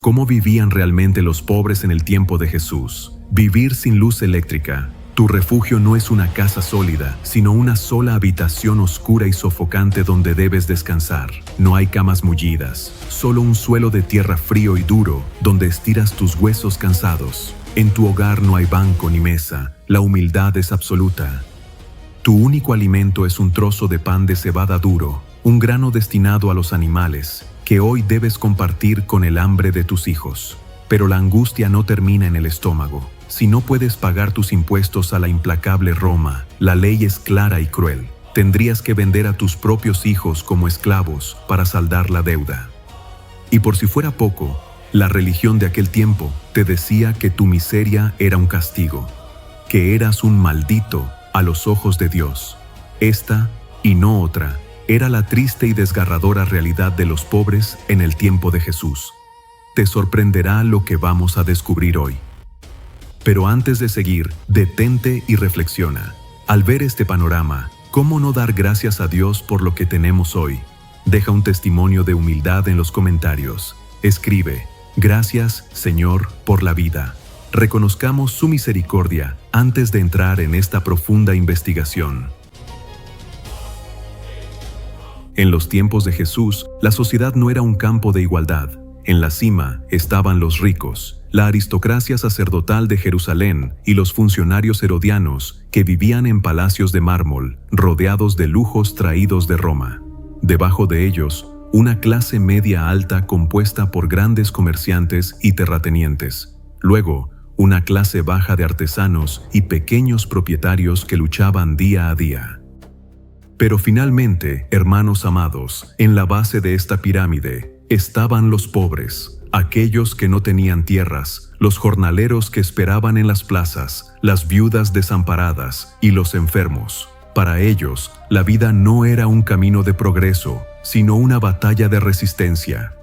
¿Cómo vivían realmente los pobres en el tiempo de Jesús? Vivir sin luz eléctrica. Tu refugio no es una casa sólida, sino una sola habitación oscura y sofocante donde debes descansar. No hay camas mullidas, solo un suelo de tierra frío y duro, donde estiras tus huesos cansados. En tu hogar no hay banco ni mesa, la humildad es absoluta. Tu único alimento es un trozo de pan de cebada duro, un grano destinado a los animales, que hoy debes compartir con el hambre de tus hijos. Pero la angustia no termina en el estómago. Si no puedes pagar tus impuestos a la implacable Roma, la ley es clara y cruel. Tendrías que vender a tus propios hijos como esclavos para saldar la deuda. Y por si fuera poco, la religión de aquel tiempo te decía que tu miseria era un castigo, que eras un maldito a los ojos de Dios. Esta, y no otra, era la triste y desgarradora realidad de los pobres en el tiempo de Jesús. Te sorprenderá lo que vamos a descubrir hoy. Pero antes de seguir, detente y reflexiona. Al ver este panorama, ¿cómo no dar gracias a Dios por lo que tenemos hoy? Deja un testimonio de humildad en los comentarios. Escribe: gracias, Señor, por la vida. Reconozcamos su misericordia antes de entrar en esta profunda investigación. En los tiempos de Jesús, la sociedad no era un campo de igualdad. En la cima estaban los ricos, la aristocracia sacerdotal de Jerusalén y los funcionarios herodianos que vivían en palacios de mármol, rodeados de lujos traídos de Roma. Debajo de ellos, una clase media alta compuesta por grandes comerciantes y terratenientes. Luego, una clase baja de artesanos y pequeños propietarios que luchaban día a día. Pero finalmente, hermanos amados, en la base de esta pirámide estaban los pobres, aquellos que no tenían tierras, los jornaleros que esperaban en las plazas, las viudas desamparadas y los enfermos. Para ellos, la vida no era un camino de progreso, sino una batalla de resistencia.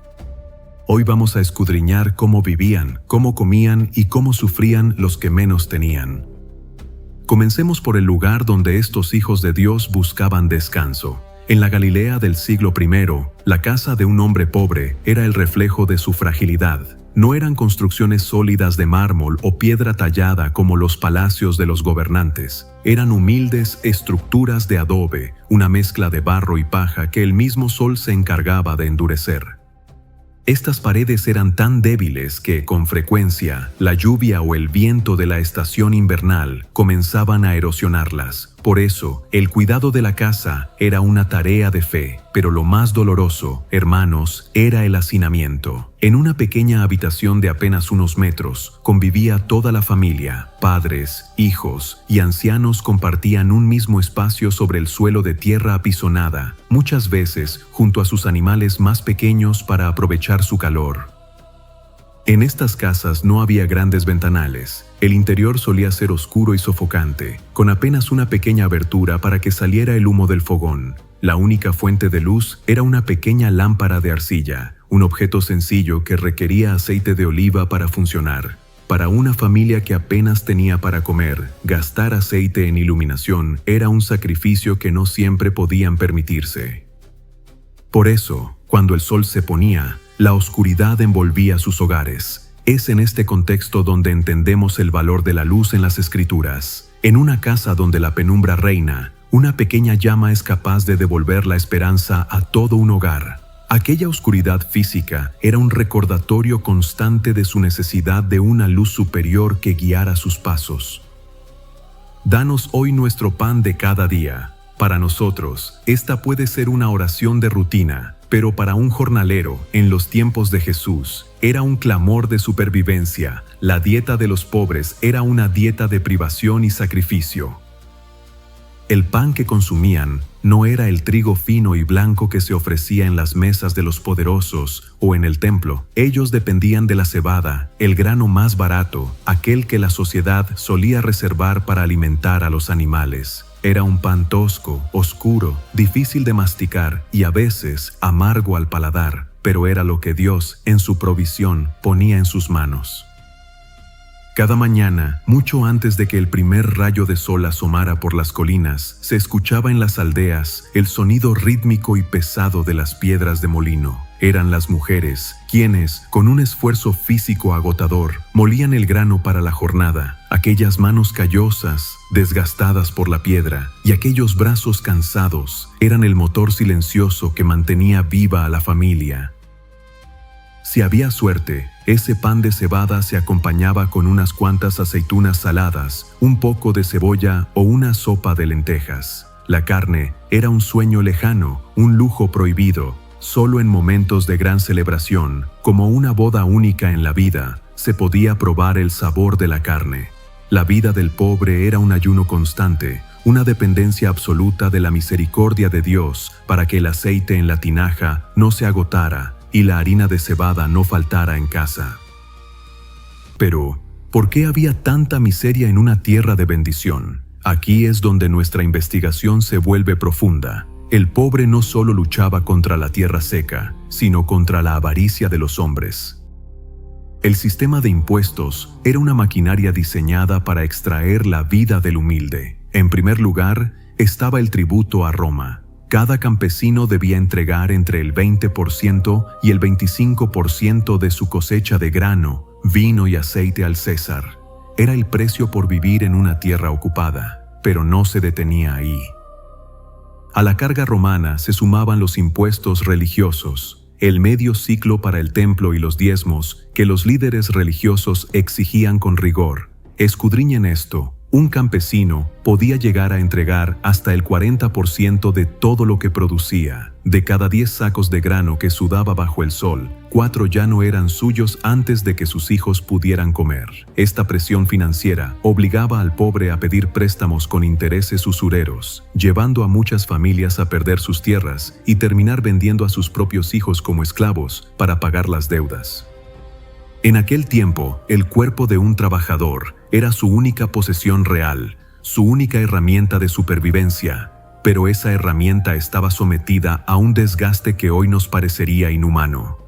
Hoy vamos a escudriñar cómo vivían, cómo comían y cómo sufrían los que menos tenían. Comencemos por el lugar donde estos hijos de Dios buscaban descanso. En la Galilea del siglo I, la casa de un hombre pobre era el reflejo de su fragilidad. No eran construcciones sólidas de mármol o piedra tallada como los palacios de los gobernantes. Eran humildes estructuras de adobe, una mezcla de barro y paja que el mismo sol se encargaba de endurecer. Estas paredes eran tan débiles que, con frecuencia, la lluvia o el viento de la estación invernal comenzaban a erosionarlas. Por eso, el cuidado de la casa era una tarea de fe, pero lo más doloroso, hermanos, era el hacinamiento. En una pequeña habitación de apenas unos metros, convivía toda la familia. Padres, hijos y ancianos compartían un mismo espacio sobre el suelo de tierra apisonada, muchas veces junto a sus animales más pequeños para aprovechar su calor. En estas casas no había grandes ventanales. El interior solía ser oscuro y sofocante, con apenas una pequeña abertura para que saliera el humo del fogón. La única fuente de luz era una pequeña lámpara de arcilla, un objeto sencillo que requería aceite de oliva para funcionar. Para una familia que apenas tenía para comer, gastar aceite en iluminación era un sacrificio que no siempre podían permitirse. Por eso, cuando el sol se ponía, la oscuridad envolvía sus hogares. Es en este contexto donde entendemos el valor de la luz en las Escrituras. En una casa donde la penumbra reina, una pequeña llama es capaz de devolver la esperanza a todo un hogar. Aquella oscuridad física era un recordatorio constante de su necesidad de una luz superior que guiara sus pasos. Danos hoy nuestro pan de cada día. Para nosotros, esta puede ser una oración de rutina, pero para un jornalero, en los tiempos de Jesús, era un clamor de supervivencia. La dieta de los pobres era una dieta de privación y sacrificio. El pan que consumían no era el trigo fino y blanco que se ofrecía en las mesas de los poderosos o en el templo. Ellos dependían de la cebada, el grano más barato, aquel que la sociedad solía reservar para alimentar a los animales. Era un pan tosco, oscuro, difícil de masticar y a veces amargo al paladar, pero era lo que Dios, en su provisión, ponía en sus manos. Cada mañana, mucho antes de que el primer rayo de sol asomara por las colinas, se escuchaba en las aldeas el sonido rítmico y pesado de las piedras de molino. Eran las mujeres quienes, con un esfuerzo físico agotador, molían el grano para la jornada. Aquellas manos callosas, desgastadas por la piedra, y aquellos brazos cansados eran el motor silencioso que mantenía viva a la familia. Si había suerte, ese pan de cebada se acompañaba con unas cuantas aceitunas saladas, un poco de cebolla o una sopa de lentejas. La carne era un sueño lejano, un lujo prohibido. Solo en momentos de gran celebración, como una boda única en la vida, se podía probar el sabor de la carne. La vida del pobre era un ayuno constante, una dependencia absoluta de la misericordia de Dios para que el aceite en la tinaja no se agotara y la harina de cebada no faltara en casa. Pero, ¿por qué había tanta miseria en una tierra de bendición? Aquí es donde nuestra investigación se vuelve profunda. El pobre no solo luchaba contra la tierra seca, sino contra la avaricia de los hombres. El sistema de impuestos era una maquinaria diseñada para extraer la vida del humilde. En primer lugar, estaba el tributo a Roma. Cada campesino debía entregar entre el 20% y el 25% de su cosecha de grano, vino y aceite al César. Era el precio por vivir en una tierra ocupada, pero no se detenía ahí. A la carga romana se sumaban los impuestos religiosos, el medio ciclo para el templo y los diezmos que los líderes religiosos exigían con rigor. Escudriñen esto. Un campesino podía llegar a entregar hasta el 40% de todo lo que producía. De cada 10 sacos de grano que sudaba bajo el sol, 4 ya no eran suyos antes de que sus hijos pudieran comer. Esta presión financiera obligaba al pobre a pedir préstamos con intereses usureros, llevando a muchas familias a perder sus tierras y terminar vendiendo a sus propios hijos como esclavos para pagar las deudas. En aquel tiempo, el cuerpo de un trabajador era su única posesión real, su única herramienta de supervivencia, pero esa herramienta estaba sometida a un desgaste que hoy nos parecería inhumano.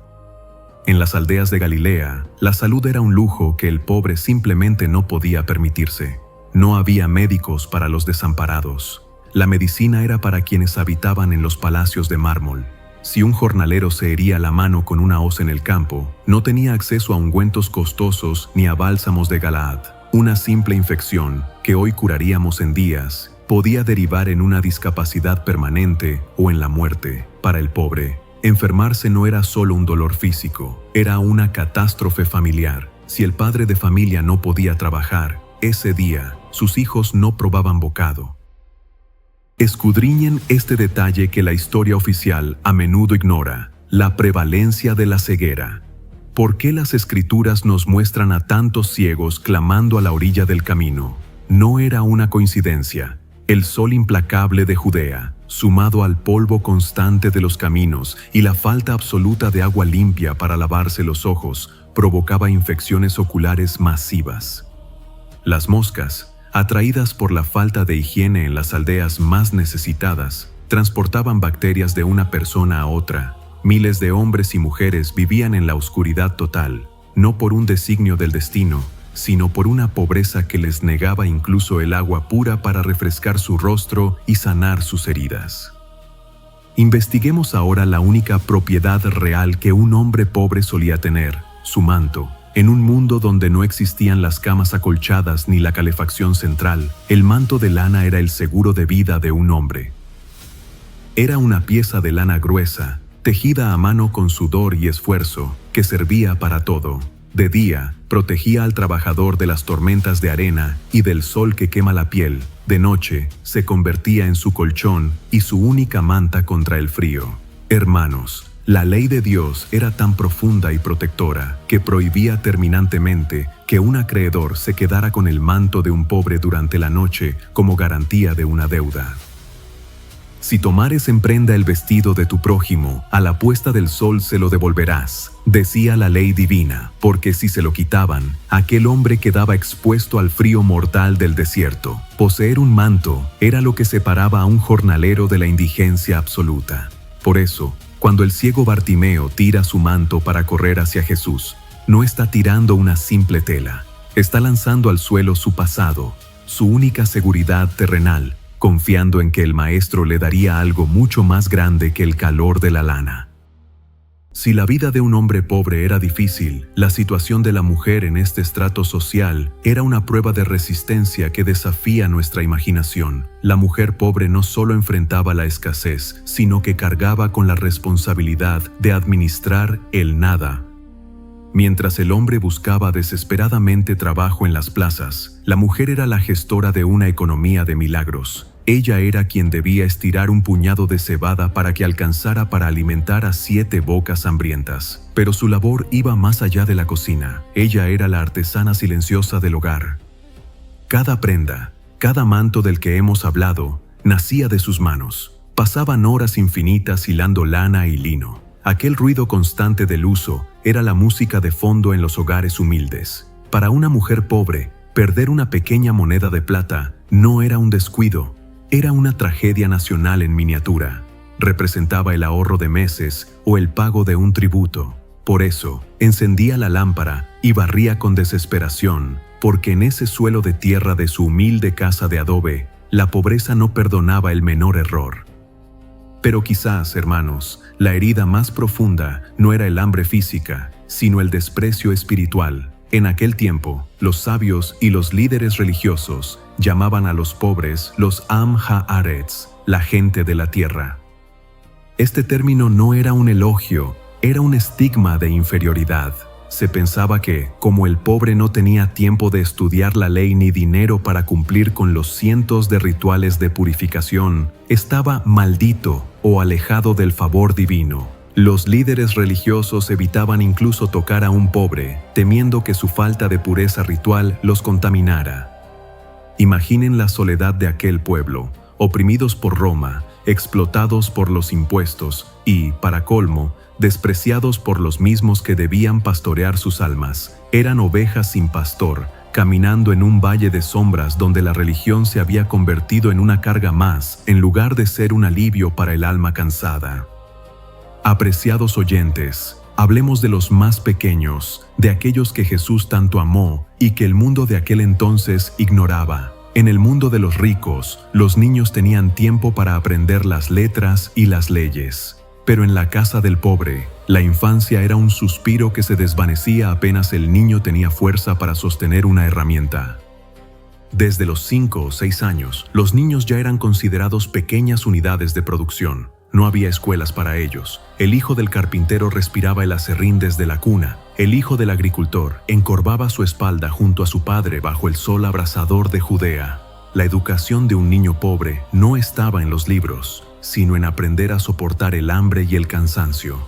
En las aldeas de Galilea, la salud era un lujo que el pobre simplemente no podía permitirse. No había médicos para los desamparados. La medicina era para quienes habitaban en los palacios de mármol. Si un jornalero se hería la mano con una hoz en el campo, no tenía acceso a ungüentos costosos ni a bálsamos de Galaad. Una simple infección, que hoy curaríamos en días, podía derivar en una discapacidad permanente o en la muerte. Para el pobre, enfermarse no era solo un dolor físico, era una catástrofe familiar. Si el padre de familia no podía trabajar, ese día, sus hijos no probaban bocado. Escudriñen este detalle que la historia oficial a menudo ignora: la prevalencia de la ceguera. ¿Por qué las escrituras nos muestran a tantos ciegos clamando a la orilla del camino? No era una coincidencia. El sol implacable de Judea, sumado al polvo constante de los caminos y la falta absoluta de agua limpia para lavarse los ojos, provocaba infecciones oculares masivas. Las moscas, atraídas por la falta de higiene en las aldeas más necesitadas, transportaban bacterias de una persona a otra. Miles de hombres y mujeres vivían en la oscuridad total, no por un designio del destino, sino por una pobreza que les negaba incluso el agua pura para refrescar su rostro y sanar sus heridas. Investiguemos ahora la única propiedad real que un hombre pobre solía tener: su manto. En un mundo donde no existían las camas acolchadas ni la calefacción central, el manto de lana era el seguro de vida de un hombre. Era una pieza de lana gruesa, tejida a mano con sudor y esfuerzo, que servía para todo. De día, protegía al trabajador de las tormentas de arena y del sol que quema la piel. De noche, se convertía en su colchón y su única manta contra el frío. Hermanos, la ley de Dios era tan profunda y protectora que prohibía terminantemente que un acreedor se quedara con el manto de un pobre durante la noche como garantía de una deuda. Si tomares en prenda el vestido de tu prójimo, a la puesta del sol se lo devolverás, decía la ley divina, porque si se lo quitaban, aquel hombre quedaba expuesto al frío mortal del desierto. Poseer un manto era lo que separaba a un jornalero de la indigencia absoluta. Por eso, cuando el ciego Bartimeo tira su manto para correr hacia Jesús, no está tirando una simple tela, está lanzando al suelo su pasado, su única seguridad terrenal, confiando en que el Maestro le daría algo mucho más grande que el calor de la lana. Si la vida de un hombre pobre era difícil, la situación de la mujer en este estrato social era una prueba de resistencia que desafía nuestra imaginación. La mujer pobre no solo enfrentaba la escasez, sino que cargaba con la responsabilidad de administrar el nada. Mientras el hombre buscaba desesperadamente trabajo en las plazas, la mujer era la gestora de una economía de milagros. Ella era quien debía estirar un puñado de cebada para que alcanzara para alimentar a 7 bocas hambrientas. Pero su labor iba más allá de la cocina. Ella era la artesana silenciosa del hogar. Cada prenda, cada manto del que hemos hablado, nacía de sus manos. Pasaban horas infinitas hilando lana y lino. Aquel ruido constante del uso era la música de fondo en los hogares humildes. Para una mujer pobre, perder una pequeña moneda de plata no era un descuido. Era una tragedia nacional en miniatura. Representaba el ahorro de meses o el pago de un tributo. Por eso, encendía la lámpara y barría con desesperación, porque en ese suelo de tierra de su humilde casa de adobe, la pobreza no perdonaba el menor error. Pero quizás, hermanos, la herida más profunda no era el hambre física, sino el desprecio espiritual. En aquel tiempo, los sabios y los líderes religiosos llamaban a los pobres los Am Haaretz, la gente de la tierra. Este término no era un elogio, era un estigma de inferioridad. Se pensaba que, como el pobre no tenía tiempo de estudiar la ley ni dinero para cumplir con los cientos de rituales de purificación, estaba maldito o alejado del favor divino. Los líderes religiosos evitaban incluso tocar a un pobre, temiendo que su falta de pureza ritual los contaminara. Imaginen la soledad de aquel pueblo, oprimidos por Roma, explotados por los impuestos y, para colmo, despreciados por los mismos que debían pastorear sus almas. Eran ovejas sin pastor, caminando en un valle de sombras donde la religión se había convertido en una carga más, en lugar de ser un alivio para el alma cansada. Apreciados oyentes, hablemos de los más pequeños, de aquellos que Jesús tanto amó y que el mundo de aquel entonces ignoraba. En el mundo de los ricos, los niños tenían tiempo para aprender las letras y las leyes. Pero en la casa del pobre, la infancia era un suspiro que se desvanecía apenas el niño tenía fuerza para sostener una herramienta. Desde los 5 o 6 años, los niños ya eran considerados pequeñas unidades de producción. No había escuelas para ellos. El hijo del carpintero respiraba el aserrín desde la cuna. El hijo del agricultor encorvaba su espalda junto a su padre bajo el sol abrasador de Judea. La educación de un niño pobre no estaba en los libros, sino en aprender a soportar el hambre y el cansancio.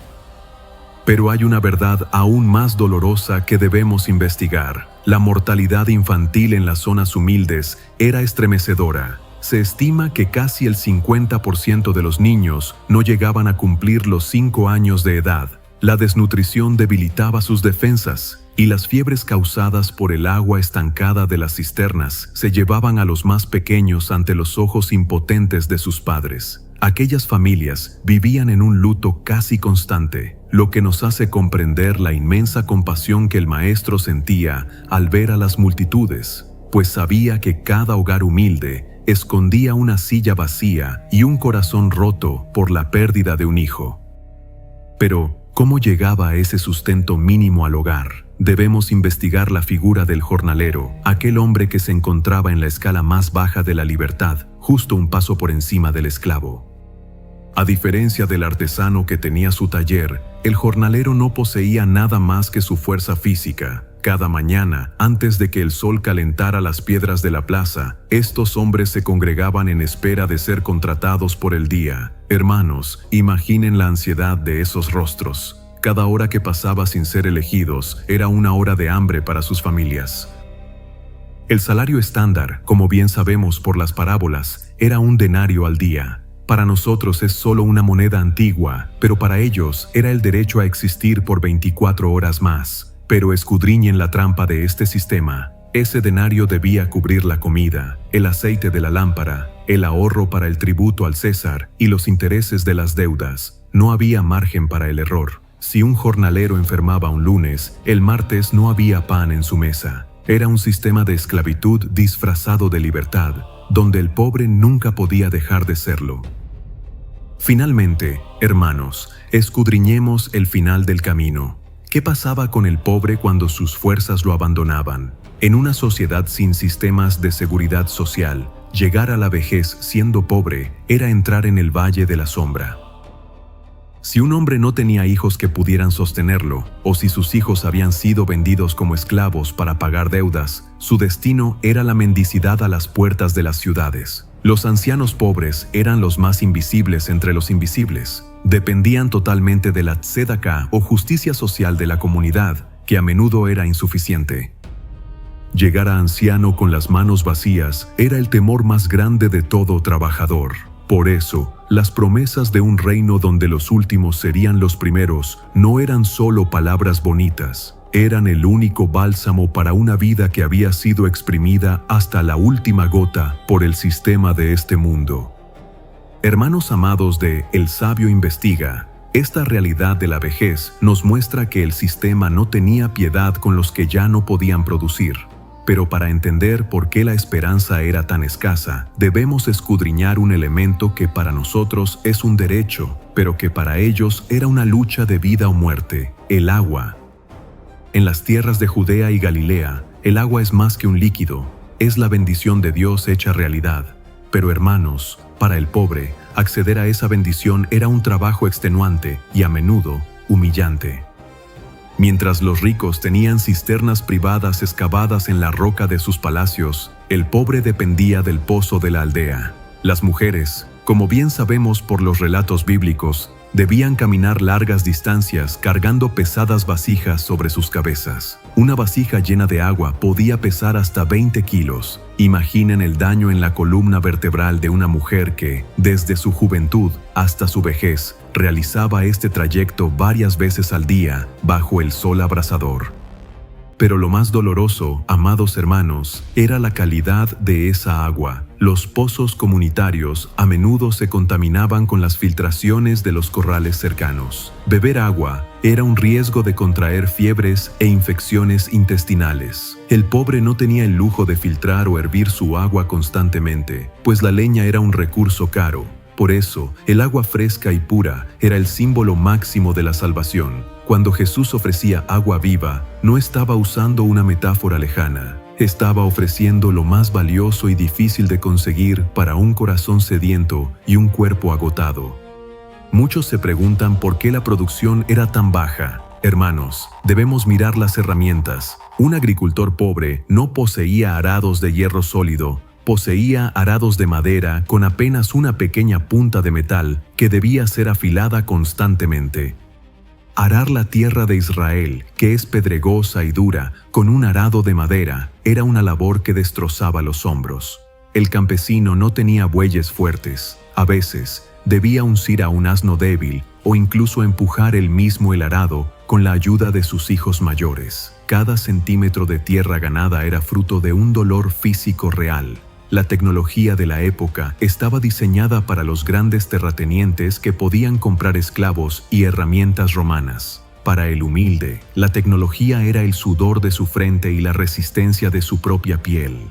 Pero hay una verdad aún más dolorosa que debemos investigar. La mortalidad infantil en las zonas humildes era estremecedora. Se estima que casi el 50% de los niños no llegaban a cumplir los 5 años de edad. La desnutrición debilitaba sus defensas y las fiebres causadas por el agua estancada de las cisternas se llevaban a los más pequeños ante los ojos impotentes de sus padres. Aquellas familias vivían en un luto casi constante, lo que nos hace comprender la inmensa compasión que el maestro sentía al ver a las multitudes, pues sabía que cada hogar humilde escondía una silla vacía y un corazón roto por la pérdida de un hijo. Pero, ¿cómo llegaba ese sustento mínimo al hogar? Debemos investigar la figura del jornalero, aquel hombre que se encontraba en la escala más baja de la libertad, justo un paso por encima del esclavo. A diferencia del artesano que tenía su taller, el jornalero no poseía nada más que su fuerza física. Cada mañana, antes de que el sol calentara las piedras de la plaza, estos hombres se congregaban en espera de ser contratados por el día. Hermanos, imaginen la ansiedad de esos rostros. Cada hora que pasaba sin ser elegidos era una hora de hambre para sus familias. El salario estándar, como bien sabemos por las parábolas, era un denario al día. Para nosotros es solo una moneda antigua, pero para ellos era el derecho a existir por 24 horas más. Pero escudriñen la trampa de este sistema. Ese denario debía cubrir la comida, el aceite de la lámpara, el ahorro para el tributo al César y los intereses de las deudas. No había margen para el error. Si un jornalero enfermaba un lunes, el martes no había pan en su mesa. Era un sistema de esclavitud disfrazado de libertad, donde el pobre nunca podía dejar de serlo. Finalmente, hermanos, escudriñemos el final del camino. ¿Qué pasaba con el pobre cuando sus fuerzas lo abandonaban? En una sociedad sin sistemas de seguridad social, llegar a la vejez siendo pobre era entrar en el valle de la sombra. Si un hombre no tenía hijos que pudieran sostenerlo, o si sus hijos habían sido vendidos como esclavos para pagar deudas, su destino era la mendicidad a las puertas de las ciudades. Los ancianos pobres eran los más invisibles entre los invisibles. Dependían totalmente de la tzedaká o justicia social de la comunidad, que a menudo era insuficiente. Llegar a anciano con las manos vacías era el temor más grande de todo trabajador. Por eso, las promesas de un reino donde los últimos serían los primeros no eran solo palabras bonitas, eran el único bálsamo para una vida que había sido exprimida hasta la última gota por el sistema de este mundo. Hermanos amados de El Sabio Investiga, esta realidad de la vejez nos muestra que el sistema no tenía piedad con los que ya no podían producir. Pero para entender por qué la esperanza era tan escasa, debemos escudriñar un elemento que para nosotros es un derecho, pero que para ellos era una lucha de vida o muerte: el agua. En las tierras de Judea y Galilea, el agua es más que un líquido, es la bendición de Dios hecha realidad. Pero hermanos, para el pobre, acceder a esa bendición era un trabajo extenuante y a menudo humillante. Mientras los ricos tenían cisternas privadas excavadas en la roca de sus palacios, el pobre dependía del pozo de la aldea. Las mujeres, como bien sabemos por los relatos bíblicos, debían caminar largas distancias cargando pesadas vasijas sobre sus cabezas. Una vasija llena de agua podía pesar hasta 20 kilos. Imaginen el daño en la columna vertebral de una mujer que, desde su juventud hasta su vejez, realizaba este trayecto varias veces al día bajo el sol abrasador. Pero lo más doloroso, amados hermanos, era la calidad de esa agua. Los pozos comunitarios a menudo se contaminaban con las filtraciones de los corrales cercanos. Beber agua era un riesgo de contraer fiebres e infecciones intestinales. El pobre no tenía el lujo de filtrar o hervir su agua constantemente, pues la leña era un recurso caro. Por eso, el agua fresca y pura era el símbolo máximo de la salvación. Cuando Jesús ofrecía agua viva, no estaba usando una metáfora lejana. Estaba ofreciendo lo más valioso y difícil de conseguir para un corazón sediento y un cuerpo agotado. Muchos se preguntan por qué la producción era tan baja. Hermanos, debemos mirar las herramientas. Un agricultor pobre no poseía arados de hierro sólido, poseía arados de madera con apenas una pequeña punta de metal que debía ser afilada constantemente. Arar la tierra de Israel, que es pedregosa y dura, con un arado de madera, era una labor que destrozaba los hombros. El campesino no tenía bueyes fuertes. A veces, debía uncir a un asno débil o incluso empujar él mismo el arado con la ayuda de sus hijos mayores. Cada centímetro de tierra ganada era fruto de un dolor físico real. La tecnología de la época estaba diseñada para los grandes terratenientes que podían comprar esclavos y herramientas romanas. Para el humilde, la tecnología era el sudor de su frente y la resistencia de su propia piel.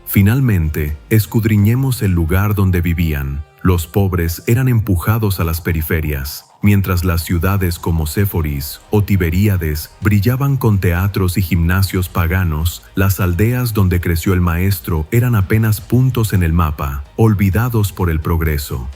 Finalmente, escudriñemos el lugar donde vivían. Los pobres eran empujados a las periferias, mientras las ciudades como Séforis o Tiberíades brillaban con teatros y gimnasios paganos. Las aldeas donde creció el maestro eran apenas puntos en el mapa, olvidados por el progreso.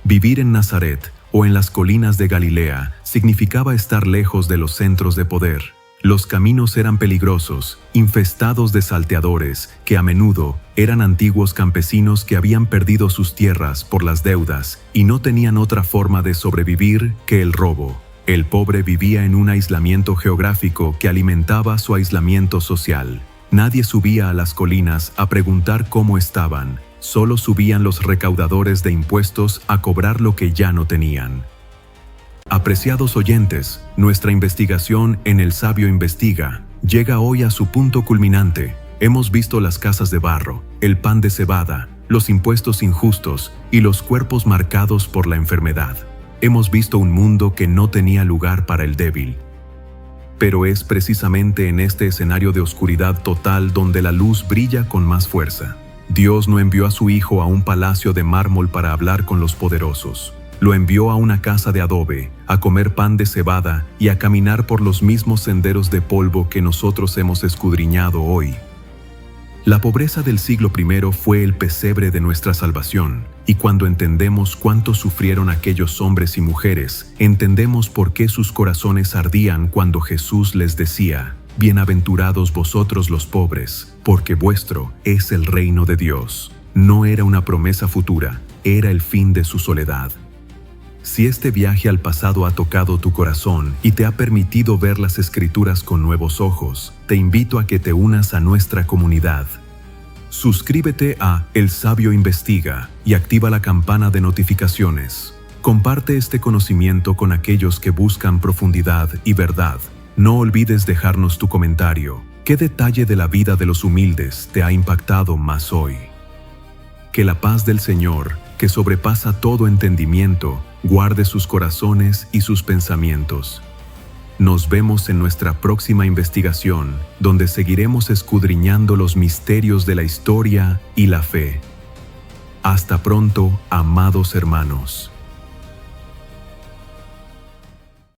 Vivir en Nazaret o en las colinas de Galilea significaba estar lejos de los centros de poder. Los caminos eran peligrosos, infestados de salteadores, que a menudo eran antiguos campesinos que habían perdido sus tierras por las deudas y no tenían otra forma de sobrevivir que el robo. El pobre vivía en un aislamiento geográfico que alimentaba su aislamiento social. Nadie subía a las colinas a preguntar cómo estaban, solo subían los recaudadores de impuestos a cobrar lo que ya no tenían. Apreciados oyentes, nuestra investigación en El Sabio Investiga llega hoy a su punto culminante. Hemos visto las casas de barro, el pan de cebada, los impuestos injustos y los cuerpos marcados por la enfermedad. Hemos visto un mundo que no tenía lugar para el débil. Pero es precisamente en este escenario de oscuridad total donde la luz brilla con más fuerza. Dios no envió a su Hijo a un palacio de mármol para hablar con los poderosos. Lo envió a una casa de adobe, a comer pan de cebada y a caminar por los mismos senderos de polvo que nosotros hemos escudriñado hoy. La pobreza del siglo I fue el pesebre de nuestra salvación, y cuando entendemos cuánto sufrieron aquellos hombres y mujeres, entendemos por qué sus corazones ardían cuando Jesús les decía: «Bienaventurados vosotros los pobres, porque vuestro es el reino de Dios». No era una promesa futura, era el fin de su soledad. Si este viaje al pasado ha tocado tu corazón y te ha permitido ver las Escrituras con nuevos ojos, te invito a que te unas a nuestra comunidad. Suscríbete a El Sabio Investiga y activa la campana de notificaciones. Comparte este conocimiento con aquellos que buscan profundidad y verdad. No olvides dejarnos tu comentario. ¿Qué detalle de la vida de los humildes te ha impactado más hoy? Que la paz del Señor, que sobrepasa todo entendimiento, guarde sus corazones y sus pensamientos. Nos vemos en nuestra próxima investigación, donde seguiremos escudriñando los misterios de la historia y la fe. Hasta pronto, amados hermanos.